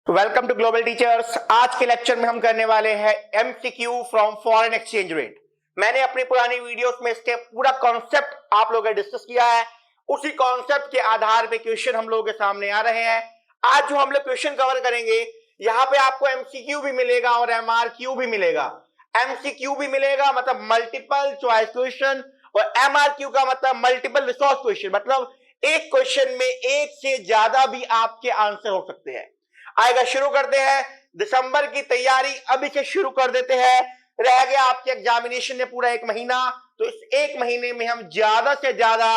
Welcome to global teachers. आज के lecture में हम करने वाले हैं MCQ from foreign exchange rate. मैंने अपनी पुरानी वीडियोस में इसके पूरा कॉन्सेप्ट आप लोगों ने डिस्कस किया है। उसी कॉन्सेप्ट के आधार पे क्वेश्चन हम लोगों के सामने आ रहे हैं। आज जो हम लोग क्वेश्चन कवर करेंगे, यहाँ पे आपको एमसीक्यू भी मिलेगा और एमआरक्यू भी मिलेगा। एमसीक्यू भी मिलेगा मतलब मल्टीपल चॉइस क्वेश्चन, और एमआरक्यू का मतलब मल्टीपल रिसोर्स क्वेश्चन, मतलब एक क्वेश्चन में एक से ज्यादा भी आपके आंसर हो सकते हैं। आएगा, शुरू करते हैं। दिसंबर की तैयारी अभी से शुरू कर देते हैं। रह गया आपके एग्जामिनेशन में पूरा एक महीना, तो इस एक महीने में हम ज्यादा से ज्यादा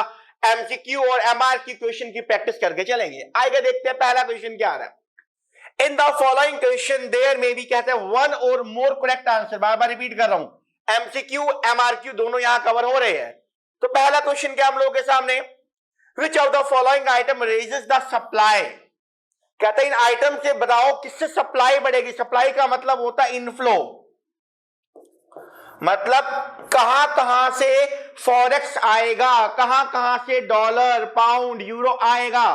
एमसीक्यू और एमआरक्यू क्वेश्चन की प्रैक्टिस करके चलेंगे। आएगा, देखते हैं पहला क्वेश्चन क्या आ रहा है। In the following question there में भी कहते हैं one or more correct answer. बार बार रिपीट कर रहा हूं, एमसीक्यू एमआरक्यू दोनों यहां कवर हो रहे हैं। तो पहला क्वेश्चन क्या हम लोगों के सामने, which of the following item raises the supply. कहते हैं इन आइटम से बताओ किससे सप्लाई बढ़ेगी। सप्लाई का मतलब होता है इनफ्लो, मतलब कहां कहां से फॉरेक्स आएगा, कहां कहां से डॉलर पाउंड यूरो आएगा।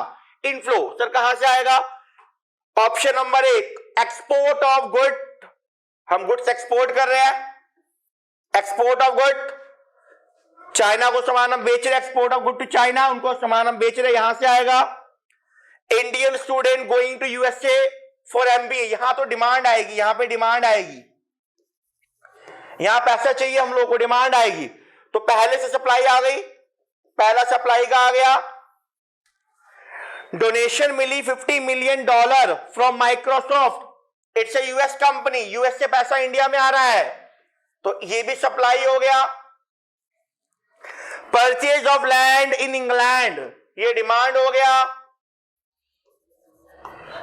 इनफ्लो सर कहां से आएगा। ऑप्शन नंबर एक, एक्सपोर्ट ऑफ गुड। हम गुड्स एक्सपोर्ट कर रहे हैं, एक्सपोर्ट ऑफ गुड। चाइना को सामान हम बेच रहे, export of good to China, उनको सामान हम बेच रहे, यहां से आएगा। Indian student going to USA for MBA, यहां तो डिमांड आएगी, यहां पे डिमांड आएगी, यहां पैसा चाहिए हम लोग को, डिमांड आएगी। तो पहले से सप्लाई आ गई, पहला सप्लाई का आ गया। डोनेशन मिली $50 million from Microsoft, it's a US company, US से पैसा इंडिया में आ रहा है, तो ये भी सप्लाई हो गया। Purchase of land in England, ये डिमांड हो गया।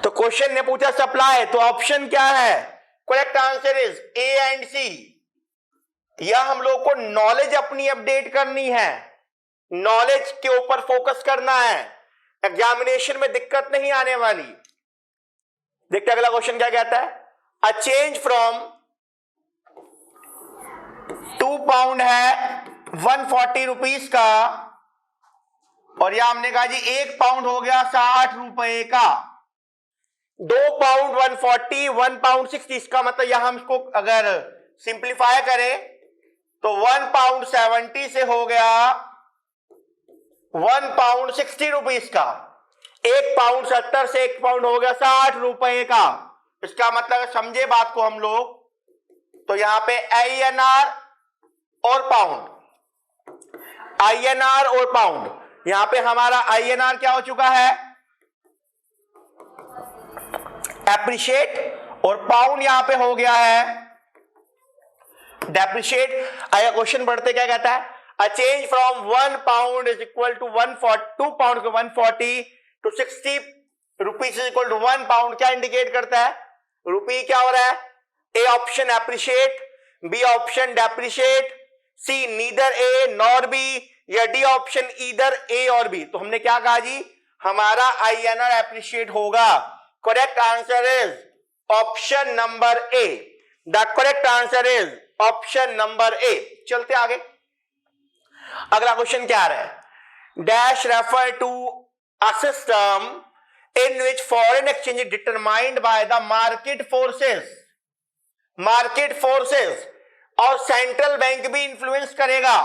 तो क्वेश्चन ने पूछा सप्लाई, तो ऑप्शन क्या है, correct answer is A and C. या हम लोग को नॉलेज अपनी अपडेट करनी है, नॉलेज के ऊपर फोकस करना है, एग्जामिनेशन में दिक्कत नहीं आने वाली। देखते अगला क्वेश्चन क्या कहता है। अ चेंज फ्रॉम 2 पाउंड है 140 रुपीज का, और यह हमने कहा जी 1 पाउंड हो गया 60 रुपए का। 2 पाउंड 140, 1 पाउंड 60, इसका मतलब यहां हम इसको अगर सिंप्लीफाई करें तो 1 पाउंड 70 से हो गया 1 पाउंड 60 रुपीज का। 1 पाउंड 70 से 1 पाउंड हो गया 60 रुपए का। इसका मतलब समझे बात को हम लोग, तो यहां पे आईएनआर और पाउंड, आईएनआर और पाउंड, यहां पे हमारा आईएनआर क्या हो चुका है, एप्रिशिएट, और पाउंड यहां पे हो गया है डेप्रिशिएट। आया क्वेश्चन पढ़ते क्या कहता है, a change from 1 pound is equal to 2 pound को 140 to 60 rupees is equal to 1 pound, क्या इंडिकेट करता है, रुपी क्या हो रहा है। A option appreciate, B option depreciate, C neither A nor B, या D option either A or B. तो हमने क्या कहा जी, हमारा आईएनआर एप्रिशिएट होगा। Correct answer is option number A. The correct answer is option number A. चलते आगे, अगला क्वेश्चन क्या आ रहा है। Dash refer to a system in which foreign exchange determined by the market forces. Market forces और central bank भी influence करेगा।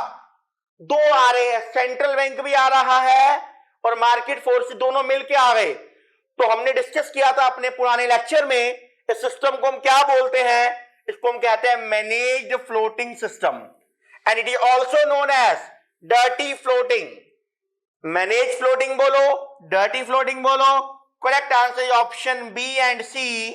दो आ रहे हैं, सेंट्रल बैंक भी आ रहा है और मार्केट फोर्स दोनों मिलके आ गए। तो हमने डिस्कस किया था अपने पुराने लेक्चर में, इस सिस्टम को हम क्या बोलते हैं, इसको हम कहते हैं managed floating system, and it is also known as dirty floating. Manage floating बोलो, डर्टी फ्लोटिंग बोलो। Correct answer option B and C.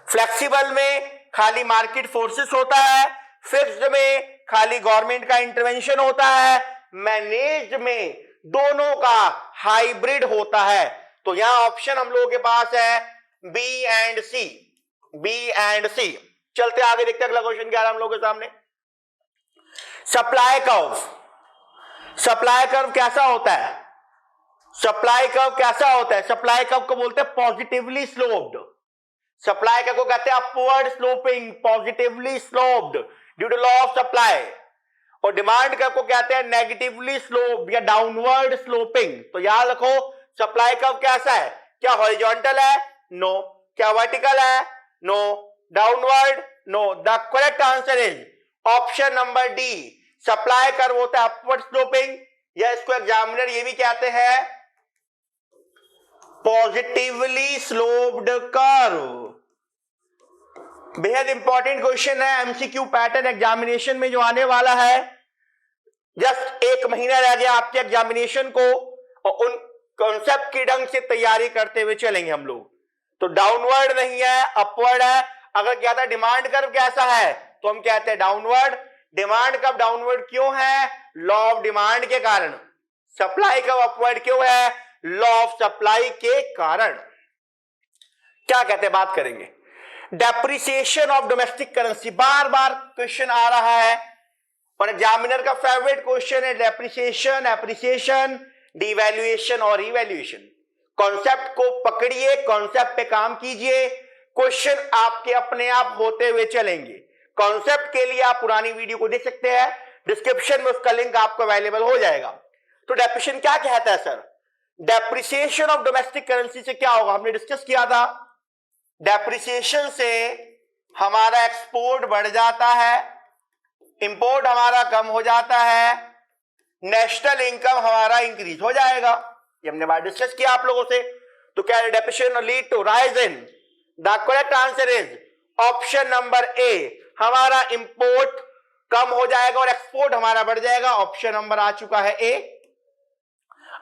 Flexible में खाली मार्केट फोर्सेस होता है, फिक्स्ड में खाली गवर्नमेंट का इंटरवेंशन होता है, मैनेज्ड में दोनों का हाइब्रिड होता है। तो यहां ऑप्शन हम लोगों के पास है B and C, B and C. चलते आगे, देखते अगला क्वेश्चन क्या है हम लोगों के सामने। सप्लाई कर्व, सप्लाई कर्व कैसा होता है, सप्लाई कर्व कैसा होता है। सप्लाई कर्व को बोलते हैं पॉजिटिवली स्लोप्ड, सप्लाई कर्व को कहते हैं upward sloping, positively sloped due to law of supply. और डिमांड कर्व को कहते हैं नेगेटिवली स्लोप्ड या डाउनवर्ड स्लोपिंग। तो याद रखो सप्लाई कर्व कैसा है, क्या हॉरिजॉन्टल है, नो, क्या वर्टिकल है? No. Downward? No. The correct answer is option number D. Supply curve होता है अपवर्ड स्लोपिंग, या इसको एग्जामिनर ये भी कहते हैं पॉजिटिवली स्लोप्ड कर्व. बेहद इंपॉर्टेंट क्वेश्चन है, एमसीक्यू पैटर्न एग्जामिनेशन में जो आने वाला है. जस्ट 1 महीना रह गया आपके एग्जामिनेशन को, और उन कॉन्सेप्ट की ढंग से तैयारी करते हुए चलेंगे हम लोग. तो डाउनवर्ड नहीं है, अपवर्ड है. अगर कहता है डिमांड कर्व कैसा है, तो हम कहते हैं डाउनवर्ड. डिमांड कर्व डाउनवर्ड क्यों है? लॉ ऑफ डिमांड के कारण. सप्लाई कर्व अपवर्ड क्यों है? लॉ ऑफ सप्लाई के कारण. क्या कहते हैं, बात करेंगे. डेप्रिसिएशन ऑफ डोमेस्टिक करेंसी, बार बार क्वेश्चन आ रहा है और एग्जामिनर का फेवरेट क्वेश्चन है. डेप्रिसिएशन, एप्रिसिएशन, डिवैल्यूएशन और रिवैल्यूएशन. कॉन्सेप्ट को पकड़िए, कॉन्सेप्ट पे काम कीजिए, क्वेश्चन आपके अपने आप होते हुए चलेंगे. कॉन्सेप्ट के लिए आप पुरानी वीडियो को देख सकते हैं, डिस्क्रिप्शन में उसका लिंक आपको अवेलेबल हो जाएगा. तो डेप्रिसिएशन क्या कहता है sir? Depreciation of domestic currency से क्या होगा, हमने डिस्कस किया था. डेप्रिसिएशन से हमारा एक्सपोर्ट बढ़ जाता है, इंपोर्ट हमारा कम हो जाता है, नेशनल इनकम हमारा इंक्रीज हो जाएगा. ये हमने बात डिस्कस किया आप लोगों से. तो क्या depreciation lead to rise in? The correct answer is option number A. हमारा इंपोर्ट कम हो जाएगा और एक्सपोर्ट हमारा बढ़ जाएगा. ऑप्शन नंबर आ चुका है ए.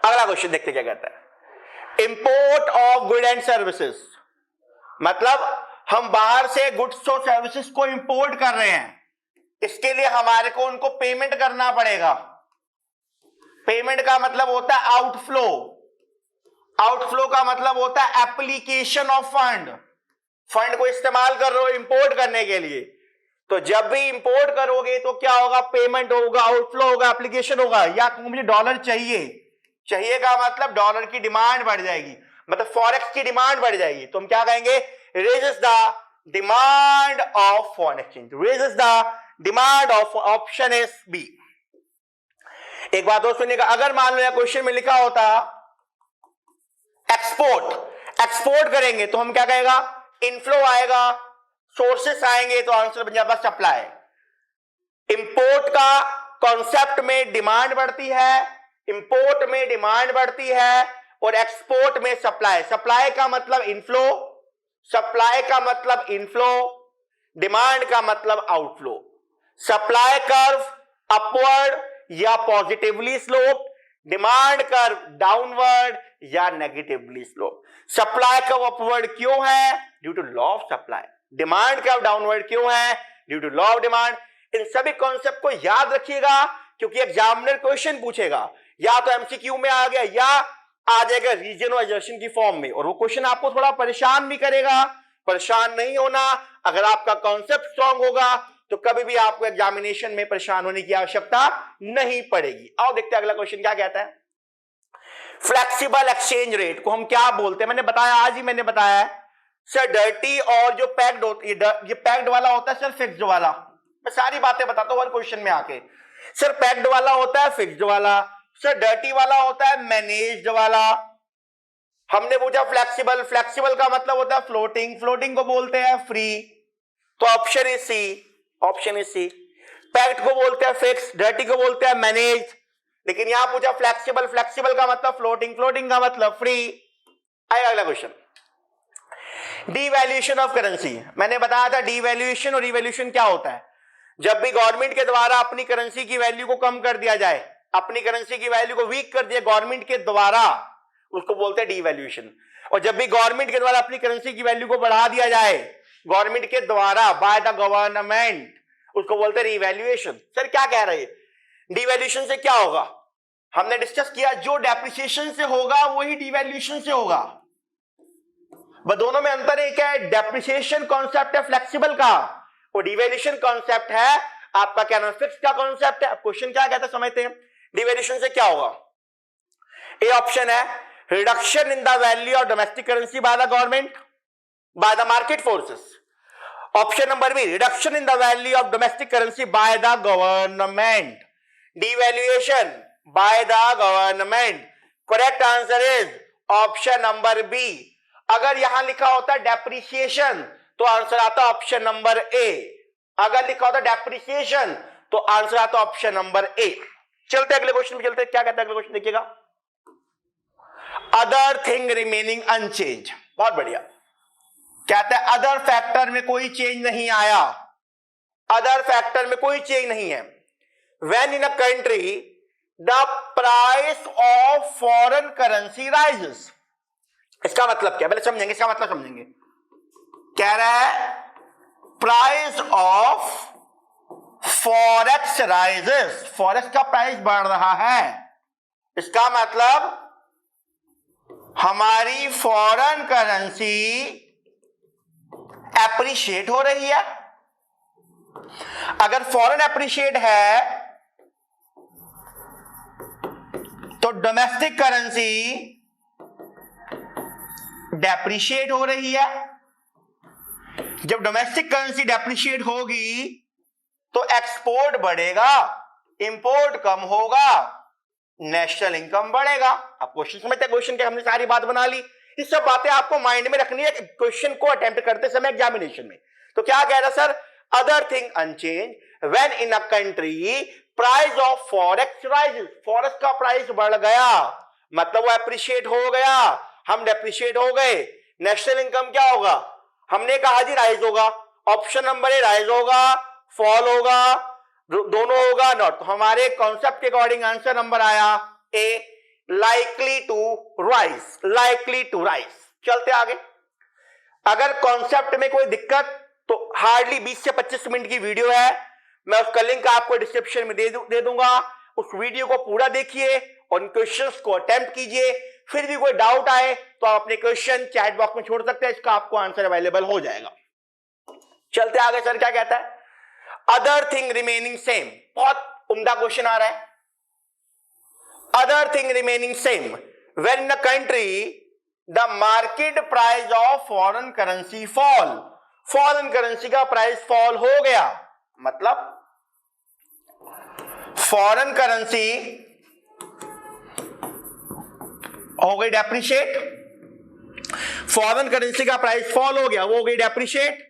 अगला क्वेश्चन देखते क्या कहता है. Import of good and services, मतलब हम बाहर से गुड्स और सर्विसेज को इंपोर्ट कर रहे हैं, इसके लिए हमारे को उनको पेमेंट करना पड़ेगा. पेमेंट का मतलब होता है आउटफ्लो. आउटफ्लो का मतलब होता है एप्लीकेशन ऑफ फंड. फंड को इस्तेमाल कर रहे हो इंपोर्ट करने के लिए, तो जब भी इंपोर्ट करोगे तो क्या होगा? पेमेंट होगा, आउटफ्लो होगा, एप्लीकेशन होगा. या मुझे डॉलर चाहिए, चाहिए का मतलब डॉलर की डिमांड बढ़ जाएगी, मतलब फॉरेक्स की डिमांड बढ़ जाएगी. तो हम क्या कहेंगे? raises the demand of foreign exchange. raises the demand of, option is B. एक बात और सुनिएगा, अगर मान लो क्वेश्चन में लिखा होता एक्सपोर्ट, एक्सपोर्ट करेंगे तो हम क्या कहेगा? इनफ्लो आएगा, सोर्सेस आएंगे, तो आंसर बन जाएगा सप्लाई. इंपोर्ट का कॉन्सेप्ट में डिमांड बढ़ती है, इंपोर्ट में डिमांड बढ़ती है, और एक्सपोर्ट में सप्लाई. सप्लाई का मतलब इनफ्लो, सप्लाई का मतलब इनफ्लो, डिमांड का मतलब आउटफ्लो. सप्लाई कर्व अपवर्ड या positively slope, demand curve downward या negatively slope. Supply curve upward क्यों है? Due to law of supply. Demand curve downward क्यों है? Due to law of demand. इन सभी कॉन्सेप्ट को याद रखिएगा, क्योंकि एग्जामिनर क्वेश्चन पूछेगा, या तो एमसीक्यू में आ गया या आ जाएगा रीजन और एजर्शन की फॉर्म में, और वो क्वेश्चन आपको थोड़ा परेशान भी करेगा. परेशान नहीं होना, अगर आपका कॉन्सेप्ट स्ट्रांग होगा तो कभी भी आपको एग्जामिनेशन में परेशान होने की आवश्यकता नहीं पड़ेगी. आओ देखते हैं अगला क्वेश्चन क्या कहता है. फ्लेक्सिबल एक्सचेंज रेट को हम क्या बोलते हैं? मैंने बताया, आज ही मैंने बताया है सर. डर्टी और जो पैक्ड होती है, ये पैक्ड वाला होता है सर, फिक्स्ड वाला. मैं सारी बातें बताता हूं हर क्वेश्चन में आके. सर पैक्ड वाला होता है फिक्स्ड वाला, सर डर्टी वाला होता है मैनेज्ड वाला. हमने पूछा फ्लेक्सिबल, फ्लेक्सिबल का मतलब होता है फ्लोटिंग, फ्लोटिंग को बोलते हैं फ्री. तो option is C, option is C. Packed को बोलते हैं फिक्स, डर्टी को बोलते हैं मैनेज. लेकिन यहां पूछा फ्लेक्सिबल, फ्लेक्सिबल का मतलब फ्लोटिंग, फ्लोटिंग का मतलब फ्री. आएगा अगला क्वेश्चन. Devaluation of currency. मैंने बताया था डीवैल्यूएशन और रिवैल्यूएशन क्या होता है. जब भी गवर्नमेंट के द्वारा अपनी करेंसी की वैल्यू को कम कर दिया जाए, अपनी करेंसी की वैल्यू को वीक कर दिया गवर्नमेंट के द्वारा, उसको बोलते हैं डीवैल्यूएशन. और जब भी गवर्नमेंट के द्वारा अपनी करेंसी की वैल्यू को बढ़ा दिया जाए, गवर्नमेंट के द्वारा, बाय द गवर्नमेंट, उसको बोलते हैं रिवैल्यूएशन. सर क्या कह रहे हैं? डीवैल्यूएशन से क्या होगा? हमने डिस्कस किया, जो डेप्रिसिएशन से होगा वही डीवैल्यूएशन से होगा. बस दोनों में अंतर है. क्या है? डेप्रिसिएशन कॉन्सेप्ट है फ्लेक्सिबल का, और डिवैल्यूएशन कॉन्सेप्ट है आपका क्या नाम, फिक्स का कॉन्सेप्ट है. क्वेश्चन क्या कहता है समझते हैं. डिवैल्यूएशन से क्या होगा? ए ऑप्शन है reduction in the value of domestic currency by the government, by the market forces. Option number B reduction in the value of domestic currency by the government. Devaluation by the government. Correct answer is option number B. अगर यहां लिखा होता depreciation तो answer आता option number ए। अगर लिखा होता depreciation तो आंसर आता ऑप्शन नंबर ए। चलते अगले क्वेश्चन में चलते, क्या कहता है अगले क्वेश्चन देखिएगा। अदर थिंग रिमेनिंग अनचेंज, बहुत बढ़िया। कहता है अदर फैक्टर में कोई चेंज नहीं आया, अदर फैक्टर में कोई चेंज नहीं है। When in a country the price of foreign currency rises, इसका मतलब क्या, पहले समझेंगे इसका मतलब समझेंगे। कह रहा है price of forex rises, forex का प्राइस बढ़ रहा है, इसका मतलब हमारी फॉरेन करेंसी एप्रिशिएट हो रही है। अगर फॉरेन एप्रिशिएट है तो डोमेस्टिक करेंसी डेप्रिशिएट हो रही है। जब डोमेस्टिक करेंसी डेप्रिशिएट होगी तो एक्सपोर्ट बढ़ेगा, इंपोर्ट कम होगा, नेशनल इनकम बढ़ेगा। अब क्वेश्चन समझते, क्वेश्चन के हमने सारी बात बना ली, ये सब बातें आपको माइंड में रखनी है क्वेश्चन को अटेम्प्ट करते समय एग्जामिनेशन में। तो क्या कह रहा sir, other thing unchange when in a country price of forex rises, forex का प्राइस बढ़ गया मतलब वो एप्रिशिएट हो गया, हम डेप्रिशिएट हो गए, नेशनल इनकम क्या होगा, हमने कहा जी राइज होगा, ऑप्शन नंबर ए राइज होगा, फॉल होगा, दोनों होगा नॉट। तो हमारे कॉन्सेप्ट के अकॉर्डिंग आंसर नंबर आया A, likely to rise, likely to rise. चलते आगे। अगर कॉन्सेप्ट में कोई दिक्कत तो हार्डली 20 से 25 मिनट की वीडियो है, मैं उसका लिंक आपको डिस्क्रिप्शन में दे दूंगा, उस वीडियो को पूरा देखिए और इन क्वेश्चंस को अटेम्प्ट कीजिए। फिर भी कोई डाउट आए तो आप अपने क्वेश्चन चैट बॉक्स में छोड़ सकते हैं, इसका आपको आंसर अवेलेबल हो जाएगा। चलते आगे, सर क्या कहता है, अदर थिंग रिमेनिंग सेम, बहुत उम्दा क्वेश्चन आ रहा है। Other thing remaining same when in a country the market price of foreign currency fall, foreign currency का प्राइस फॉल हो गया मतलब फॉरेन करेंसी हो गई डेप्रिशिएट, फॉरेन करेंसी का प्राइस फॉल हो गया, वो हो गई डेप्रिशिएट।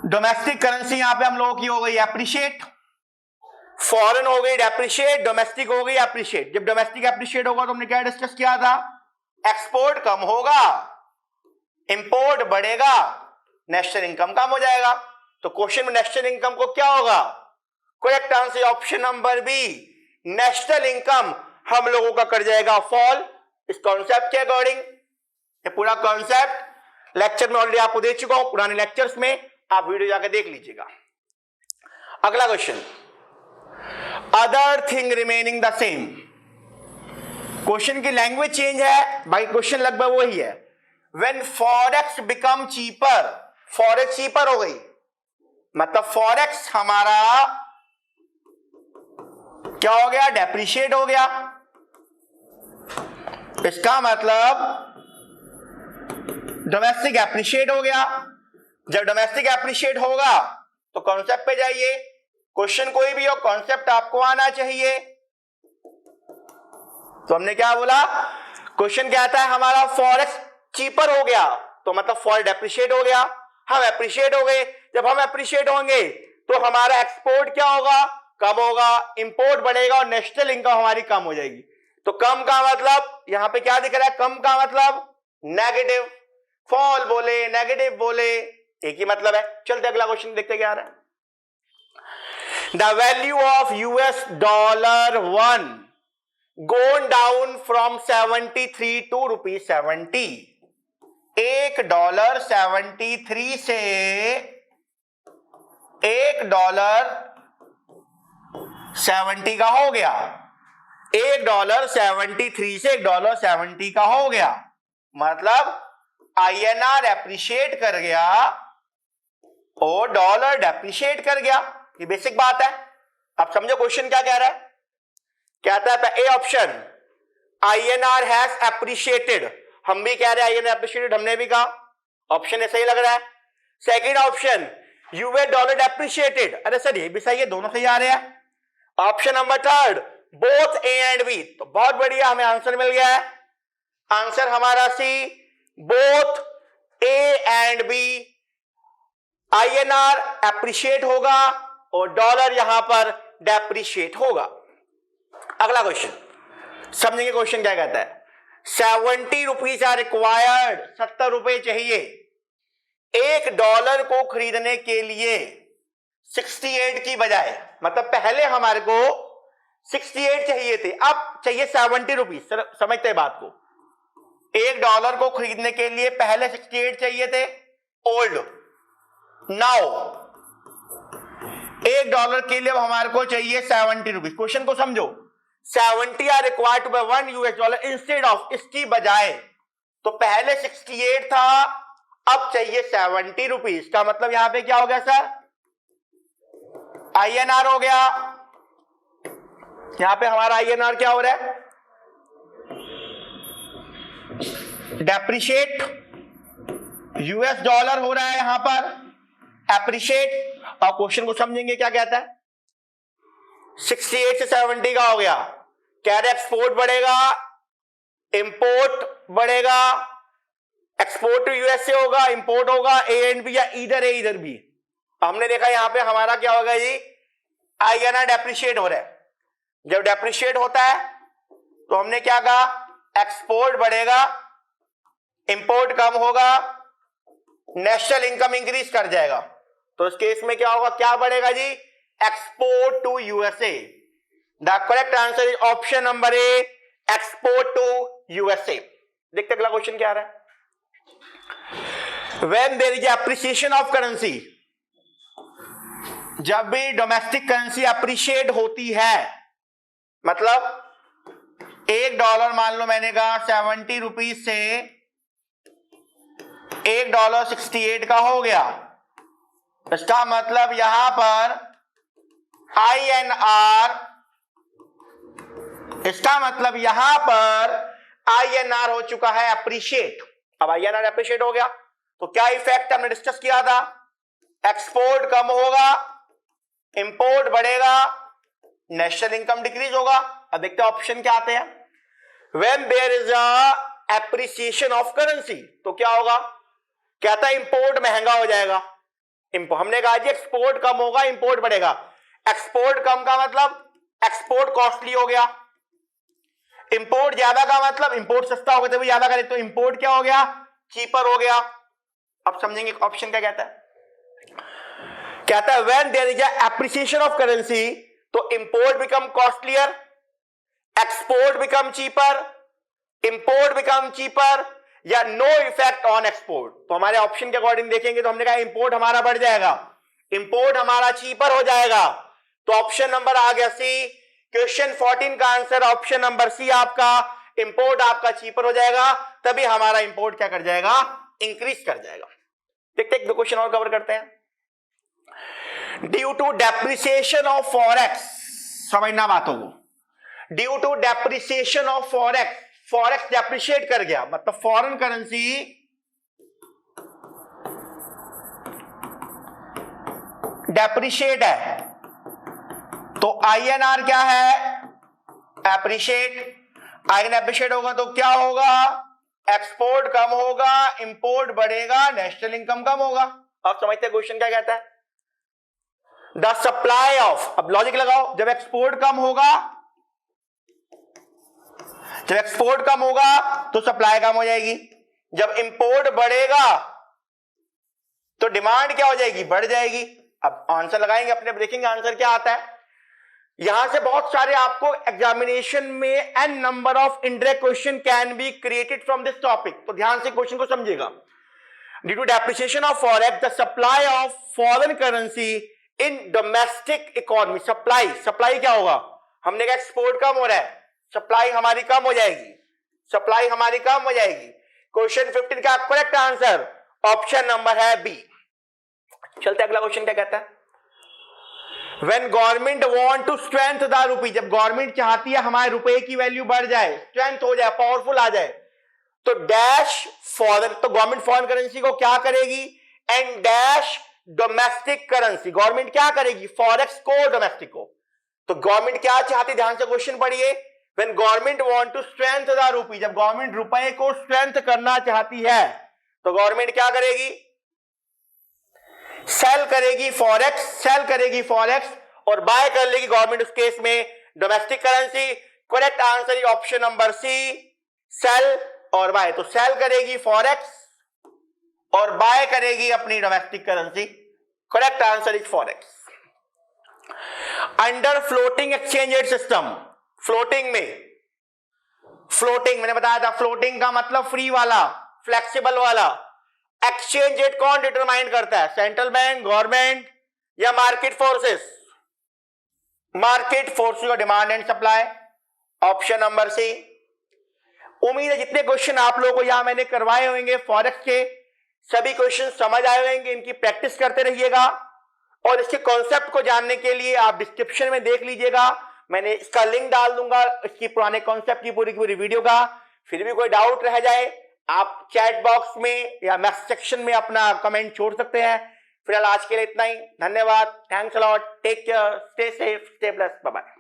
डोमेस्टिक करेंसी यहां पे हम लोगों की हो गई एप्रिशिएट, फॉरेन हो गई डेप्रिशिएट, डोमेस्टिक हो गई एप्रिशिएट। जब डोमेस्टिक एप्रिशिएट होगा तो हमने क्या डिस्कस किया था, एक्सपोर्ट कम होगा, इंपोर्ट बढ़ेगा, नेशनल इनकम कम हो जाएगा। तो क्वेश्चन में नेशनल इनकम को क्या होगा, correct answer option number B, national income हम लोगों का कर जाएगा फॉल। इस कॉन्सेप्ट के अकॉर्डिंग, ये पूरा कॉन्सेप्ट लेक्चर में ऑलरेडी आपको दे चुका हूं, पुराने लेक्चर्स में आप वीडियो जाकर देख लीजिएगा। अगला question, other thing remaining the same, question की लैंग्वेज चेंज है, बाकी क्वेश्चन लगभग वही है। When forex become cheaper, forex cheaper हो गई मतलब फॉरेक्स हमारा क्या हो गया, डेप्रिशिएट हो गया। इसका मतलब डोमेस्टिक एप्रिशिएट हो गया। जब डोमेस्टिक एप्रिशिएट होगा तो कॉन्सेप्ट पे जाइए, क्वेश्चन कोई भी हो कॉन्सेप्ट आपको आना चाहिए। तो हमने क्या बोला, क्वेश्चन क्या आता है हमारा, फॉरेक्स चीपर हो गया तो मतलब फॉरेक्स डेप्रिशिएट हो गया, हम एप्रिशिएट हो गए। जब हम एप्रिशिएट होंगे तो हमारा एक्सपोर्ट क्या होगा, कम होगा, इंपोर्ट बढ़ेगा और नेशनल इनकम हमारी कम हो जाएगी। तो कम का मतलब यहां पे क्या दिख रहा है, कम का मतलब नेगेटिव, फॉल बोले नेगेटिव बोले एक ही मतलब है। चलते अगला क्वेश्चन देखते क्या आ रहा है। The value of US dollar 1 gone down from 73 to ₹70, $1.73 से $1.70 का हो गया, $1.73 से $1.70 का हो गया, मतलब INR एप्रिशिएट कर गया और डॉलर डेप्रिशिएट कर गया। ये बेसिक बात है। अब समझो क्वेश्चन क्या कह रहा है, कहता है A option INR has appreciated, हम भी कह रहे हैं INR एप्रिशिएटेड, हमने भी कहा, ऑप्शन ऐसा ही लग रहा है। Second option US dollar depreciated, अरे सर ये भी सही है, दोनों सही आ रहे हैं। Option number third both A and B. तो बहुत बढ़िया, हमें आंसर मिल गया है। आंसर हमारा C, both A and B. INR appreciate होगा और डॉलर यहां पर डेप्रिशिएट होगा। अगला क्वेश्चन समझेंगे, क्वेश्चन क्या कहता है। 70 रुपीज आर रिक्वायर्ड, 70 रुपए चाहिए $1 को खरीदने के लिए 68 की बजाय, मतलब पहले हमारे को 68 चाहिए थे, अब चाहिए 70 रुपीज। समझते हैं बात को। $1 को खरीदने के लिए पहले 68 चाहिए थे ओल्ड, नाउ $1 के लिए हमारे को चाहिए 70 रुपीज। क्वेश्चन को समझो, 70 are required to buy $1 instead of, इसकी बजाय, तो पहले 68 था, अब चाहिए 70 रुपीज। का मतलब यहां पे क्या हो गया सर, INR हो गया। यहां पे हमारा INR क्या हो रहा है, डेप्रिशिएट। $, हो रहा है यहां पर एप्रिशिएट। और क्वेश्चन को समझेंगे क्या कहता है। 68 से 70 का हो गया, कह रहे एक्सपोर्ट बढ़ेगा, इंपोर्ट बढ़ेगा, एक्सपोर्ट टू यूएसए होगा, इंपोर्ट होगा, ए एंड बी, या इधर ए इधर बी। हमने देखा यहां पे हमारा क्या होगा जी, INR डेप्रिशिएट हो रहा है। जब डेप्रिशिएट होता है तो हमने क्या कहा, एक्सपोर्ट बढ़ेगा, इंपोर्ट कम होगा, नेशनल इनकम इंक्रीज कर जाएगा। तो इस केस में क्या होगा, क्या बढ़ेगा जी, export to USA. The correct answer is option number A, export to USA. देखते अगला क्वेश्चन क्या आ रहा है। When there is appreciation of currency, जब भी डोमेस्टिक करेंसी अप्रिशिएट होती है, मतलब $1 मान लो मैंने कहा 70 रुपीज से $1 68 का हो गया, इसका मतलब यहां पर INR, इसका मतलब यहां पर INR हो चुका है अप्रिशिएट। अब INR अप्रिशिएट हो गया तो क्या इफेक्ट हमने डिस्कस किया था, एक्सपोर्ट कम होगा, इंपोर्ट बढ़ेगा, नेशनल इनकम डिक्रीज होगा। अब देखते हैं ऑप्शन क्या आते हैं। When there is a appreciation of currency, तो क्या होगा, कहता है इंपोर्ट महंगा हो जाएगा। हमने कहा जी एक्सपोर्ट कम होगा, इंपोर्ट बढ़ेगा। एक्सपोर्ट कम का मतलब एक्सपोर्ट कॉस्टली हो गया, इंपोर्ट ज्यादा का मतलब इंपोर्ट सस्ता हो गया, तभी ज्यादा करे, तो इंपोर्ट क्या हो गया, चीपर हो गया। अब समझेंगे ऑप्शन क्या कहता है। कहता है when there is appreciation of currency, तो import become costlier, export become cheaper, import become cheaper, या नो इफेक्ट ऑन एक्सपोर्ट। तो हमारे ऑप्शन के अकॉर्डिंग देखेंगे तो हमने कहा इंपोर्ट हमारा बढ़ जाएगा, इंपोर्ट हमारा चीपर हो जाएगा। तो ऑप्शन नंबर आ गया सी। क्वेश्चन 14 का आंसर ऑप्शन नंबर सी आपका, इंपोर्ट आपका चीपर हो जाएगा, तभी हमारा इंपोर्ट क्या कर जाएगा, इंक्रीज कर जाएगा। देखते एक दो क्वेश्चन और कवर करते हैं। Due to depreciation of forex, समझना बातों को, due to depreciation of forex, forex depreciate कर गया, मतलब फॉरेन करेंसी डेप्रिशिएट है, तो INR क्या है, एप्रिशिएट। INR एप्रिशिएट होगा तो क्या होगा, एक्सपोर्ट कम होगा, इंपोर्ट बढ़ेगा, नेशनल इनकम कम होगा। आप समझते हैं क्वेश्चन क्या कहता है। द सप्लाई ऑफ, अब लॉजिक लगाओ, जब एक्सपोर्ट कम होगा, जब एक्सपोर्ट कम होगा तो सप्लाई कम हो जाएगी, जब इंपोर्ट बढ़ेगा तो डिमांड क्या हो जाएगी, बढ़ जाएगी। अब आंसर लगाएंगे अपने, देखेंगे आंसर क्या आता है। यहां से बहुत सारे आपको एग्जामिनेशन में n number of indirect question can be created from this topic, तो ध्यान से क्वेश्चन को समझिएगा। Due to depreciation of forex, the supply of foreign currency in domestic economy, supply, supply क्या होगा, हमने कहा एक्सपोर्ट कम हो रहा है, सप्लाई हमारी कम हो जाएगी, सप्लाई हमारी कम हो जाएगी। क्वेश्चन 15 का करेक्ट आंसर ऑप्शन नंबर है बी। चलते अगला क्वेश्चन क्या कहता है। When government want to strengthen the rupee, जब गवर्नमेंट चाहती है हमारे रुपए की वैल्यू बढ़ जाए, स्ट्रेंथ हो जाए, पावरफुल आ जाए, तो डैश फॉरेन, तो गवर्नमेंट फॉरेन करेंसी को क्या करेगी, and dash domestic currency, government क्या करेगी, फॉरेक्स को, डोमेस्टिक को। तो गवर्नमेंट क्या चाहती, ध्यान से क्वेश्चन पढ़िए, when government want to strength the rupee, जब गवर्नमेंट रुपए को स्ट्रेंथ करना चाहती है तो गवर्नमेंट क्या करेगी, सेल करेगी फॉरेक्स, सेल करेगी फॉरेक्स और बाय कर लेगी गवर्नमेंट उस केस में domestic currency. Correct answer is option number C, sell और बाय। तो सेल करेगी फॉरेक्स और बाय करेगी अपनी domestic currency. Correct answer is forex. Under floating exchange rate system, floating में, फ्लोटिंग मैंने बताया था, फ्लोटिंग का मतलब फ्री वाला, फ्लेक्सिबल वाला। एक्सचेंज रेट कौन डिटरमाइन करता है, सेंट्रल बैंक, गवर्नमेंट या मार्केट फोर्सेस? मार्केट फोर्सेस का demand and supply, option number C. उम्मीद है जितने क्वेश्चन आप लोगों को यहां मैंने करवाए होंगे फॉरेक्स के, सभी क्वेश्चन समझ आए होंगे, इनकी प्रैक्टिस करते रहिएगा। और इसके कॉन्सेप्ट को जानने के लिए आप डिस्क्रिप्शन में देख लीजिएगा, मैंने इसका लिंक डाल दूंगा इसकी पुराने कॉन्सेप्ट की पूरी वीडियो का। फिर भी कोई डाउट रह जाए आप चैट बॉक्स में या मैसेज सेक्शन में अपना कमेंट छोड़ सकते हैं। फिलहाल आज के लिए इतना ही, धन्यवाद, thanks a lot, take care, stay safe, stay blessed, bye bye.